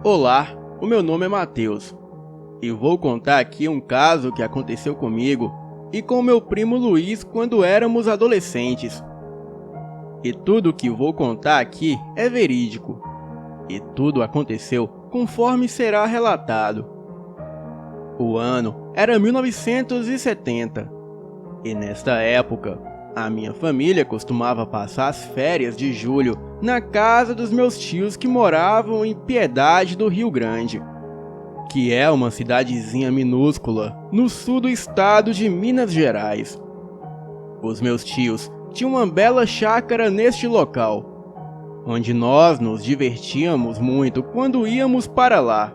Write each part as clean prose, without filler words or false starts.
Olá, o meu nome é Matheus e vou contar aqui um caso que aconteceu comigo e com meu primo Luiz quando éramos adolescentes. E tudo que vou contar aqui é verídico, e tudo aconteceu conforme será relatado. O ano era 1970, e nesta época, a minha família costumava passar as férias de julho na casa dos meus tios que moravam em Piedade do Rio Grande, que é uma cidadezinha minúscula no sul do estado de Minas Gerais. Os meus tios tinham uma bela chácara neste local, onde nós nos divertíamos muito quando íamos para lá,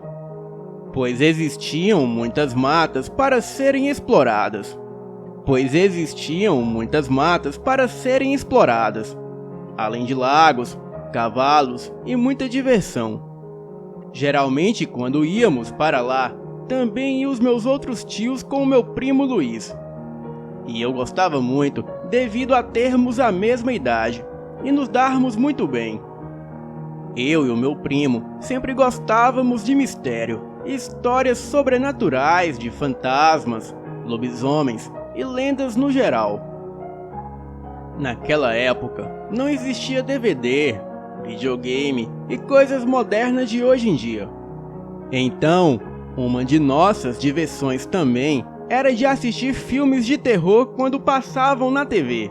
pois existiam muitas matas para serem exploradas. Além de lagos, cavalos e muita diversão. Geralmente, quando íamos para lá, também iam os meus outros tios com o meu primo Luiz. E eu gostava muito, devido a termos a mesma idade e nos darmos muito bem. Eu e o meu primo sempre gostávamos de mistério, histórias sobrenaturais de fantasmas, lobisomens e lendas no geral. Naquela época, não existia DVD, videogame e coisas modernas de hoje em dia. Então, uma de nossas diversões também era de assistir filmes de terror quando passavam na TV,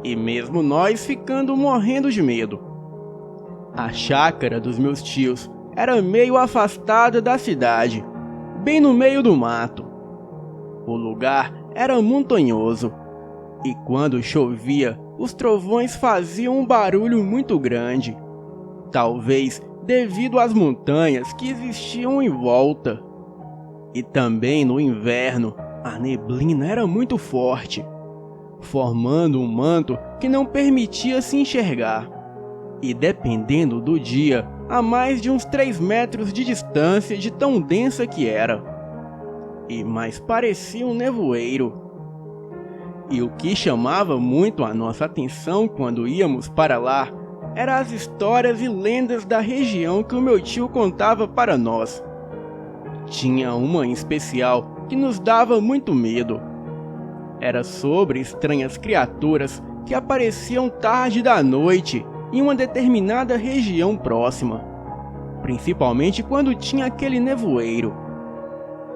e mesmo nós ficando morrendo de medo. A chácara dos meus tios era meio afastada da cidade, bem no meio do mato. O lugar era montanhoso, e quando chovia, os trovões faziam um barulho muito grande, talvez devido às montanhas que existiam em volta. E também no inverno, a neblina era muito forte, formando um manto que não permitia se enxergar, e dependendo do dia, a mais de uns 3 metros de distância de tão densa que era. E mais parecia um nevoeiro. E o que chamava muito a nossa atenção quando íamos para lá eram as histórias e lendas da região que o meu tio contava para nós. Tinha uma em especial que nos dava muito medo. Era sobre estranhas criaturas que apareciam tarde da noite em uma determinada região próxima, principalmente quando tinha aquele nevoeiro.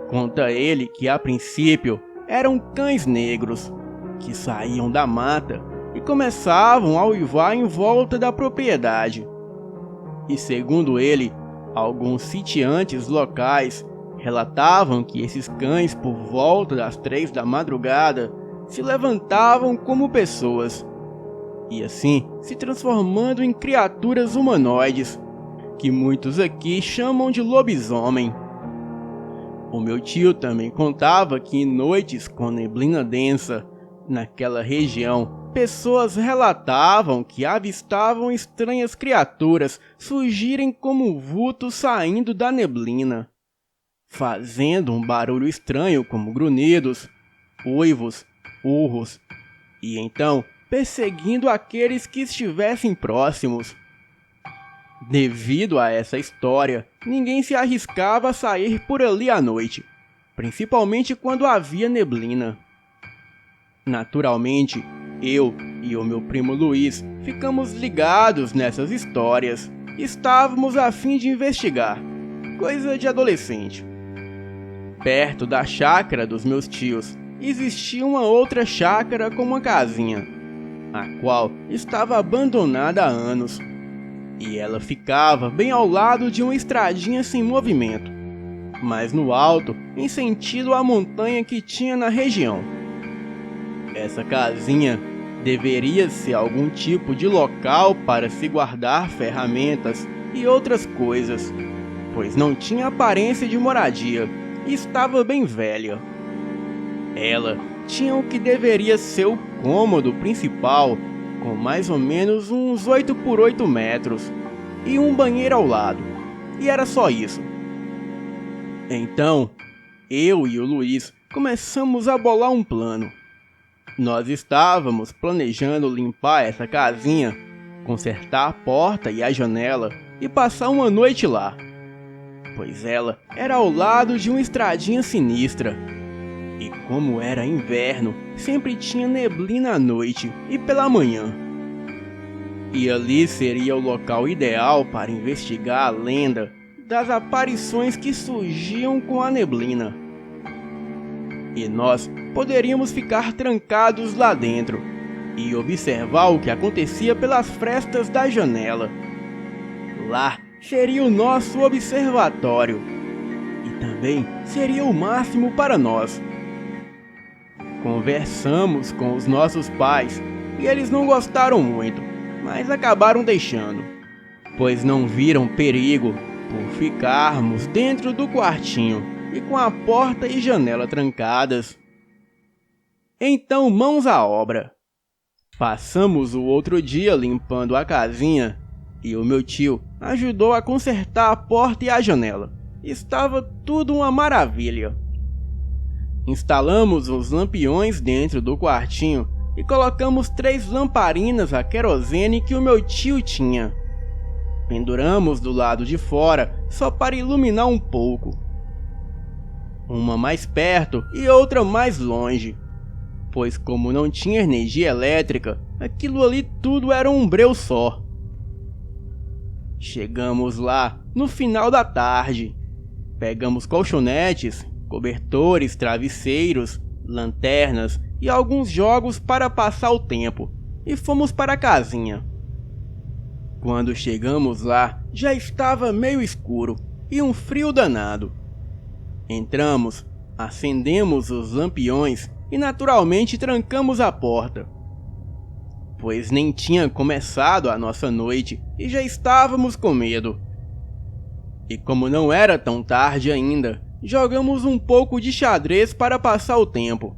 Conta ele que a princípio eram cães negros que saíam da mata e começavam a uivar em volta da propriedade. E segundo ele, alguns sitiantes locais relatavam que esses cães, por volta das 3 da madrugada, se levantavam como pessoas, e assim se transformando em criaturas humanoides, que muitos aqui chamam de lobisomem. O meu tio também contava que em noites com neblina densa, naquela região, pessoas relatavam que avistavam estranhas criaturas surgirem como vultos saindo da neblina, fazendo um barulho estranho como grunhidos, uivos, urros, e então perseguindo aqueles que estivessem próximos. Devido a essa história, ninguém se arriscava a sair por ali à noite, principalmente quando havia neblina. Naturalmente, eu e o meu primo Luiz ficamos ligados nessas histórias. Estávamos a fim de investigar, coisa de adolescente. Perto da chácara dos meus tios, existia uma outra chácara com uma casinha, a qual estava abandonada há anos, e ela ficava bem ao lado de uma estradinha sem movimento, mas no alto, em sentido à montanha que tinha na região. Essa casinha deveria ser algum tipo de local para se guardar ferramentas e outras coisas, pois não tinha aparência de moradia e estava bem velha. Ela tinha o que deveria ser o cômodo principal, com mais ou menos uns 8 por 8 metros, e um banheiro ao lado, e era só isso. Então, eu e o Luiz começamos a bolar um plano. Nós estávamos planejando limpar essa casinha, consertar a porta e a janela e passar uma noite lá. pois ela era ao lado de uma estradinha sinistra. E como era inverno, sempre tinha neblina à noite e pela manhã. E ali seria o local ideal para investigar a lenda das aparições que surgiam com a neblina. E nós poderíamos ficar trancados lá dentro e observar o que acontecia pelas frestas da janela. Lá seria o nosso observatório e também seria o máximo para nós. Conversamos com os nossos pais e eles não gostaram muito, mas acabaram deixando, pois não viram perigo por ficarmos dentro do quartinho e com a porta e janela trancadas. Então, mãos à obra. Passamos o outro dia limpando a casinha e o meu tio ajudou a consertar a porta e a janela. Estava tudo uma maravilha. Instalamos os lampiões dentro do quartinho e colocamos 3 lamparinas a querosene que o meu tio tinha. Penduramos do lado de fora só para iluminar um pouco. Uma mais perto e outra mais longe, pois como não tinha energia elétrica, aquilo ali tudo era um breu só. Chegamos lá no final da tarde. Pegamos colchonetes, cobertores, travesseiros, lanternas e alguns jogos para passar o tempo e fomos para a casinha. Quando chegamos lá, já estava meio escuro e um frio danado. Entramos, acendemos os lampiões e naturalmente trancamos a porta, pois nem tinha começado a nossa noite e já estávamos com medo. E como não era tão tarde ainda, jogamos um pouco de xadrez para passar o tempo.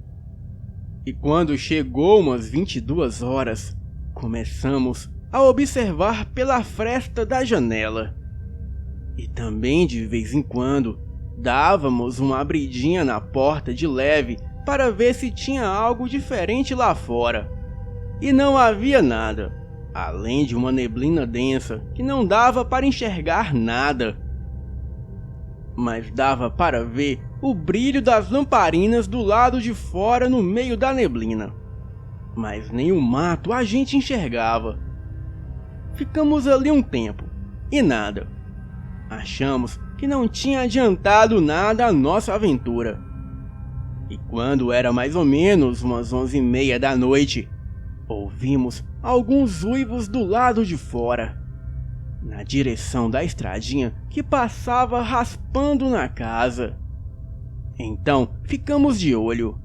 E quando chegou umas 22 horas, começamos a observar pela fresta da janela. E também de vez em quando, dávamos uma abridinha na porta de leve para ver se tinha algo diferente lá fora. E não havia nada, além de uma neblina densa que não dava para enxergar nada. Mas dava para ver o brilho das lamparinas do lado de fora no meio da neblina. Mas nem o mato a gente enxergava. Ficamos ali um tempo, e nada. Achamos que não tinha adiantado nada a nossa aventura. E quando era mais ou menos umas 11h30 da noite, ouvimos alguns uivos do lado de fora, na direção da estradinha que passava raspando na casa. Então ficamos de olho.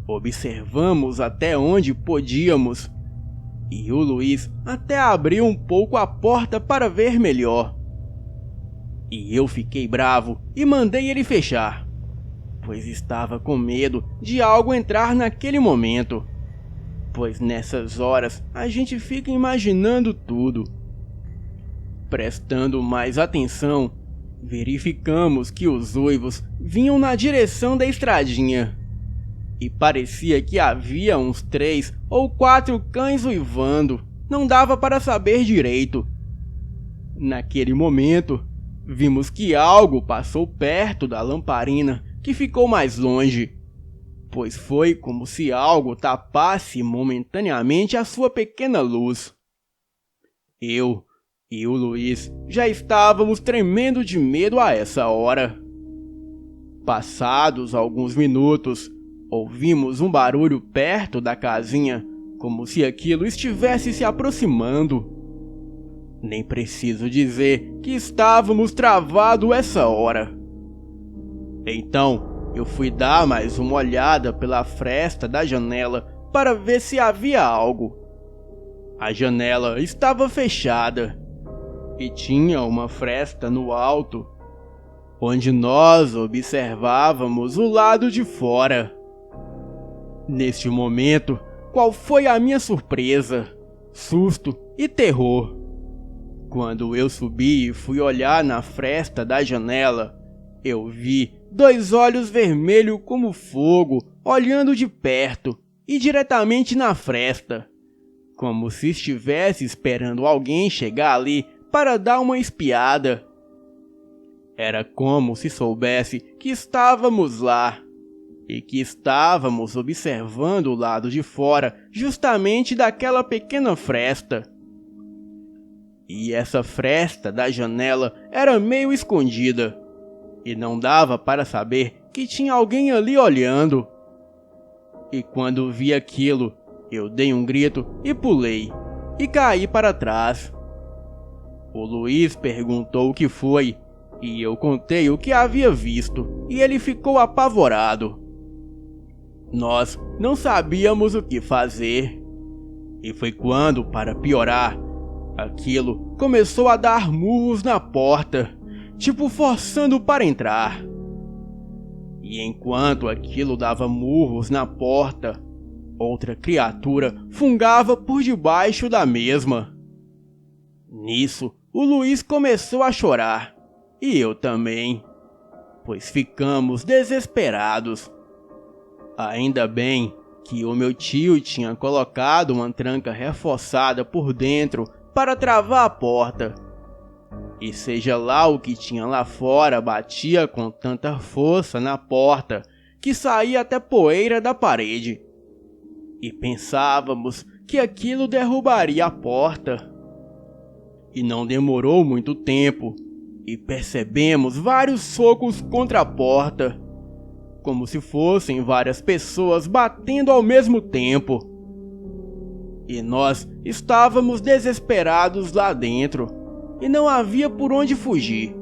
Observamos até onde podíamos, e o Luiz até abriu um pouco a porta para ver melhor. E eu fiquei bravo e mandei ele fechar, pois estava com medo de algo entrar naquele momento, pois nessas horas a gente fica imaginando tudo. Prestando mais atenção, verificamos que os uivos vinham na direção da estradinha, e parecia que havia uns 3 ou 4 cães uivando, não dava para saber direito. Naquele momento, vimos que algo passou perto da lamparina que ficou mais longe, pois foi como se algo tapasse momentaneamente a sua pequena luz. Eu e o Luiz já estávamos tremendo de medo a essa hora. Passados alguns minutos, ouvimos um barulho perto da casinha, como se aquilo estivesse se aproximando. Nem preciso dizer que estávamos travados essa hora. Então, eu fui dar mais uma olhada pela fresta da janela para ver se havia algo. A janela estava fechada e tinha uma fresta no alto, onde nós observávamos o lado de fora. Neste momento, qual foi a minha surpresa, susto e terror, quando eu subi e fui olhar na fresta da janela. Eu vi 2 olhos vermelhos como fogo olhando de perto e diretamente na fresta, como se estivesse esperando alguém chegar ali para dar uma espiada. Era como se soubesse que estávamos lá e que estávamos observando o lado de fora justamente daquela pequena fresta. E essa fresta da janela era meio escondida e não dava para saber que tinha alguém ali olhando. E quando vi aquilo, eu dei um grito e pulei e caí para trás. O Luiz perguntou o que foi e eu contei o que havia visto e ele ficou apavorado. Nós não sabíamos o que fazer. E foi quando, para piorar, aquilo começou a dar murros na porta, tipo forçando para entrar. E enquanto aquilo dava murros na porta, outra criatura fungava por debaixo da mesma. Nisso, o Luiz começou a chorar, e eu também, pois ficamos desesperados. Ainda bem que o meu tio tinha colocado uma tranca reforçada por dentro para travar a porta. E seja lá o que tinha lá fora batia com tanta força na porta que saía até poeira da parede. E pensávamos que aquilo derrubaria a porta. E não demorou muito tempo e percebemos vários socos contra a porta, como se fossem várias pessoas batendo ao mesmo tempo. E nós estávamos desesperados lá dentro e não havia por onde fugir,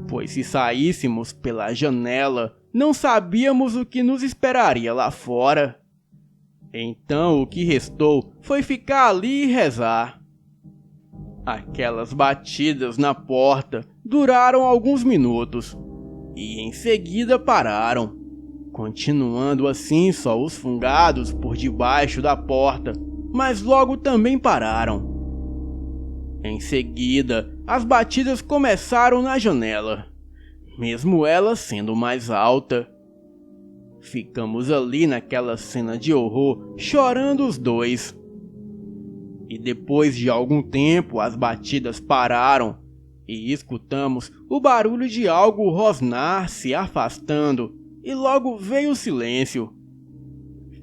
pois se saíssemos pela janela, não sabíamos o que nos esperaria lá fora. Então o que restou foi ficar ali e rezar. Aquelas batidas na porta duraram alguns minutos e em seguida pararam, continuando assim só os fungados por debaixo da porta, mas logo também pararam. Em seguida, as batidas começaram na janela, mesmo ela sendo mais alta. Ficamos ali naquela cena de horror, chorando os dois. E depois de algum tempo, as batidas pararam e escutamos o barulho de algo rosnar se afastando e logo veio o silêncio.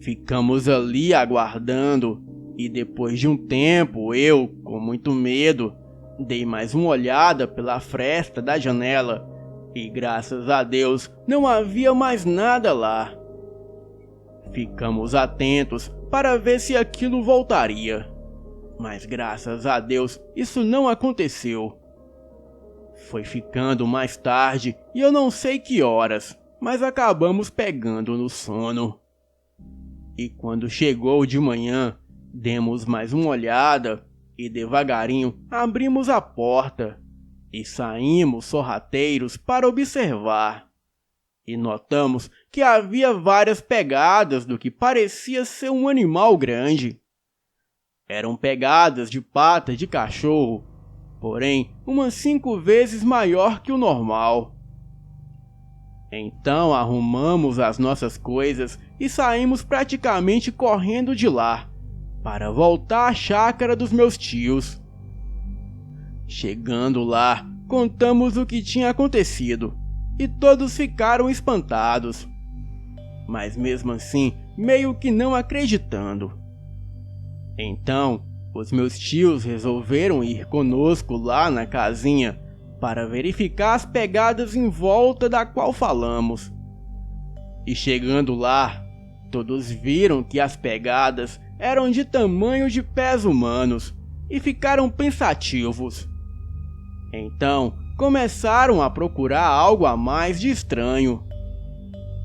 Ficamos ali aguardando e depois de um tempo eu, com muito medo, dei mais uma olhada pela fresta da janela e graças a Deus não havia mais nada lá. Ficamos atentos para ver se aquilo voltaria, mas graças a Deus isso não aconteceu. Foi ficando mais tarde e eu não sei que horas, mas acabamos pegando no sono. E quando chegou de manhã, demos mais uma olhada e devagarinho abrimos a porta e saímos sorrateiros para observar. E notamos que havia várias pegadas do que parecia ser um animal grande. Eram pegadas de pata de cachorro, porém umas 5 vezes maior que o normal. Então arrumamos as nossas coisas e saímos praticamente correndo de lá, para voltar à chácara dos meus tios. Chegando lá, contamos o que tinha acontecido, e todos ficaram espantados, mas mesmo assim, meio que não acreditando. Então, os meus tios resolveram ir conosco lá na casinha para verificar as pegadas em volta da qual falamos. E chegando lá, todos viram que as pegadas eram de tamanho de pés humanos e ficaram pensativos. Então, começaram a procurar algo a mais de estranho.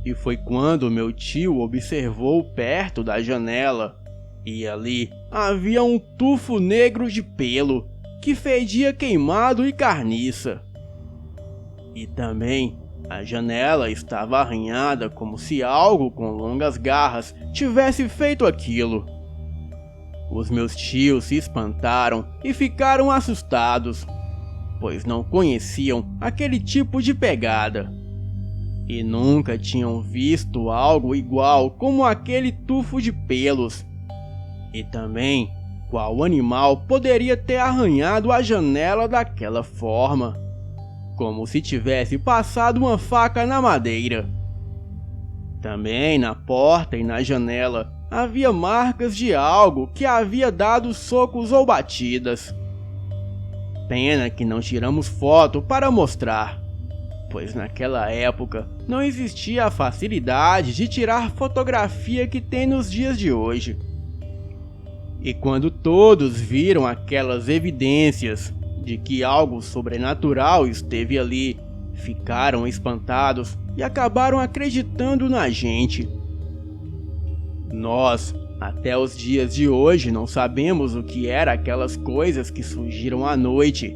E foi quando meu tio observou perto da janela, e ali havia um tufo negro de pelo que fedia queimado e carniça. E também a janela estava arranhada como se algo com longas garras tivesse feito aquilo. Os meus tios se espantaram e ficaram assustados, pois não conheciam aquele tipo de pegada. E nunca tinham visto algo igual como aquele tufo de pelos. E também, qual animal poderia ter arranhado a janela daquela forma? como se tivesse passado uma faca na madeira. Também na porta e na janela havia marcas de algo que havia dado socos ou batidas. Pena que não tiramos foto para mostrar, pois naquela época não existia a facilidade de tirar fotografia que tem nos dias de hoje. E quando todos viram aquelas evidências de que algo sobrenatural esteve ali, ficaram espantados e acabaram acreditando na gente. Nós, até os dias de hoje, não sabemos o que eram aquelas coisas que surgiram à noite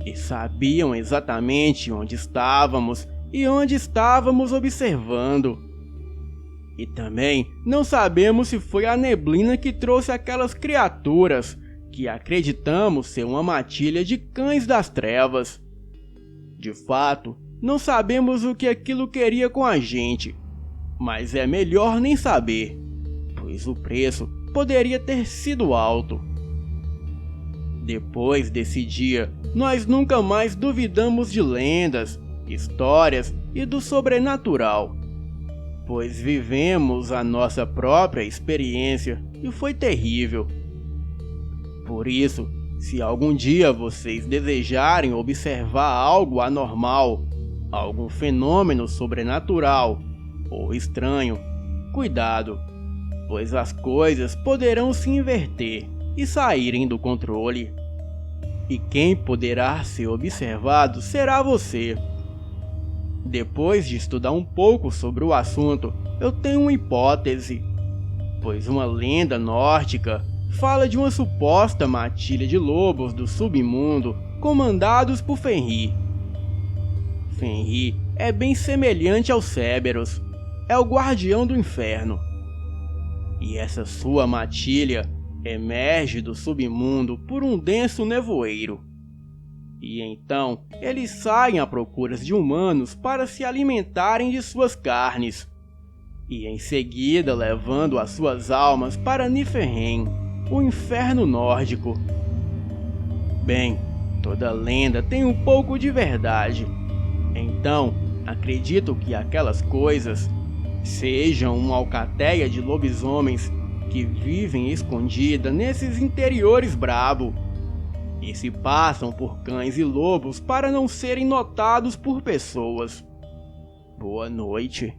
e sabiam exatamente onde estávamos e onde estávamos observando. E também não sabemos se foi a neblina que trouxe aquelas criaturas que acreditamos ser uma matilha de cães das trevas. De fato, não sabemos o que aquilo queria com a gente, mas é melhor nem saber, pois o preço poderia ter sido alto. Depois desse dia, nós nunca mais duvidamos de lendas, histórias e do sobrenatural, pois vivemos a nossa própria experiência e foi terrível. Por isso, se algum dia vocês desejarem observar algo anormal, algum fenômeno sobrenatural ou estranho, cuidado, pois as coisas poderão se inverter e saírem do controle. E quem poderá ser observado será você. Depois de estudar um pouco sobre o assunto, eu tenho uma hipótese, pois uma lenda nórdica fala de uma suposta matilha de lobos do submundo comandados por Fenrir. Fenrir é bem semelhante ao Cerberus, é o guardião do inferno. E essa sua matilha emerge do submundo por um denso nevoeiro. E então eles saem à procura de humanos para se alimentarem de suas carnes, e em seguida levando as suas almas para Niflheim, o inferno nórdico. Bem, toda lenda tem um pouco de verdade, então acredito que aquelas coisas sejam uma alcateia de lobisomens que vivem escondida nesses interiores brabo e se passam por cães e lobos para não serem notados por pessoas. Boa noite.